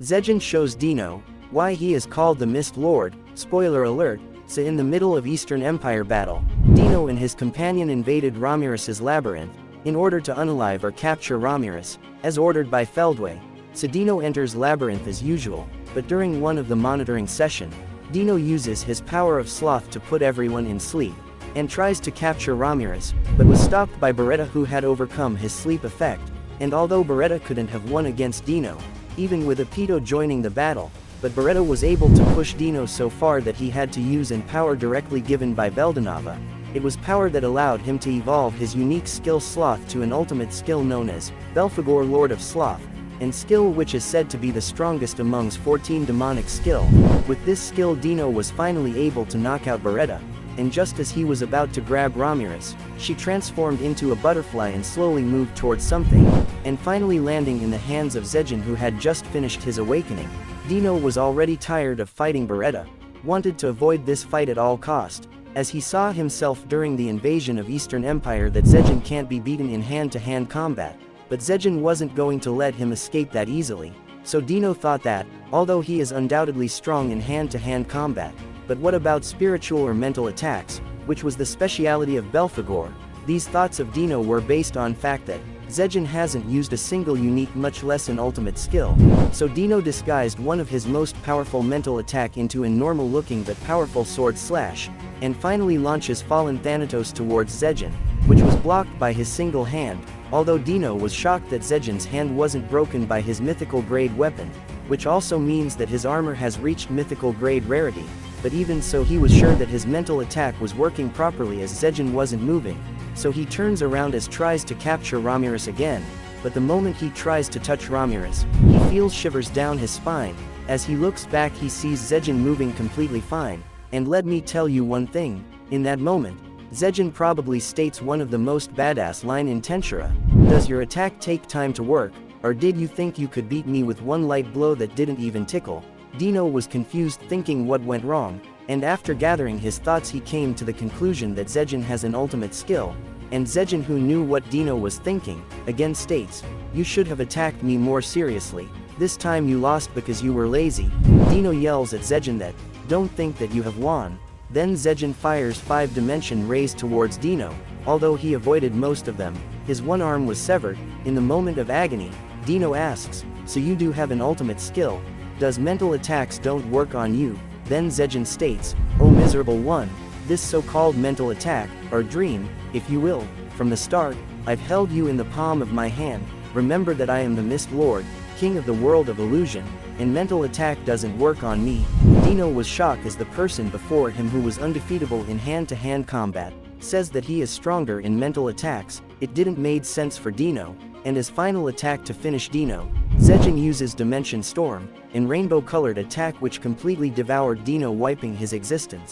Zegion shows Dino why he is called the Myst Lord. Spoiler alert, so in the middle of Eastern Empire battle, Dino and his companion invaded Ramirez's labyrinth, in order to unalive or capture Ramirez, as ordered by Feldway. So Dino enters labyrinth as usual, but during one of the monitoring session, Dino uses his power of sloth to put everyone in sleep, and tries to capture Ramirez, but was stopped by Beretta, who had overcome his sleep effect, and although Beretta couldn't have won against Dino, even with Apito joining the battle, but Beretta was able to push Dino so far that he had to use an power directly given by Beldanava. It was power that allowed him to evolve his unique skill Sloth to an ultimate skill known as Belphegor Lord of Sloth, and skill which is said to be the strongest amongst 14 demonic skill. With this skill Dino was finally able to knock out Beretta, and just as he was about to grab Ramirez, she transformed into a butterfly and slowly moved towards something, and finally landing in the hands of Zegion, who had just finished his awakening. Dino was already tired of fighting Beretta, wanted to avoid this fight at all cost, as he saw himself during the invasion of Eastern Empire that Zegion can't be beaten in hand-to-hand combat, but Zegion wasn't going to let him escape that easily. So Dino thought that, although he is undoubtedly strong in hand-to-hand combat, but what about spiritual or mental attacks, which was the speciality of Belphegor? These thoughts of Dino were based on fact that Zegion hasn't used a single unique, much less an ultimate skill. So Dino disguised one of his most powerful mental attack into a normal looking but powerful sword slash, and finally launches Fallen Thanatos towards Zegion, which was blocked by his single hand, although Dino was shocked that Zegion's hand wasn't broken by his mythical grade weapon, which also means that his armor has reached mythical grade rarity. But even so, he was sure that his mental attack was working properly as Zegion wasn't moving, so he turns around as tries to capture Ramirez again, but the moment he tries to touch Ramirez, he feels shivers down his spine. As he looks back he sees Zegion moving completely fine, and let me tell you one thing, in that moment, Zegion probably states one of the most badass line in Tensura: "Does your attack take time to work, or did you think you could beat me with one light blow that didn't even tickle?" Dino was confused, thinking what went wrong, and after gathering his thoughts he came to the conclusion that Zegion has an ultimate skill, and Zegion, who knew what Dino was thinking, again states, "You should have attacked me more seriously. This time you lost because you were lazy." Dino yells at Zegion that, "Don't think that you have won." Then Zegion fires 5-dimension rays towards Dino. Although he avoided most of them, his one arm was severed. In the moment of agony, Dino asks, "So you do have an ultimate skill? Does mental attacks don't work on you?" Then Zegion states, "Oh miserable one, this so-called mental attack, or dream, if you will, from the start, I've held you in the palm of my hand. Remember that I am the Myst Lord, king of the world of illusion, and mental attack doesn't work on me." Dino was shocked as the person before him, who was undefeatable in hand-to-hand combat, says that he is stronger in mental attacks. It didn't made sense for Dino, and as final attack to finish Dino, Zegion uses Dimension Storm, an rainbow-colored attack which completely devoured Dino, wiping his existence.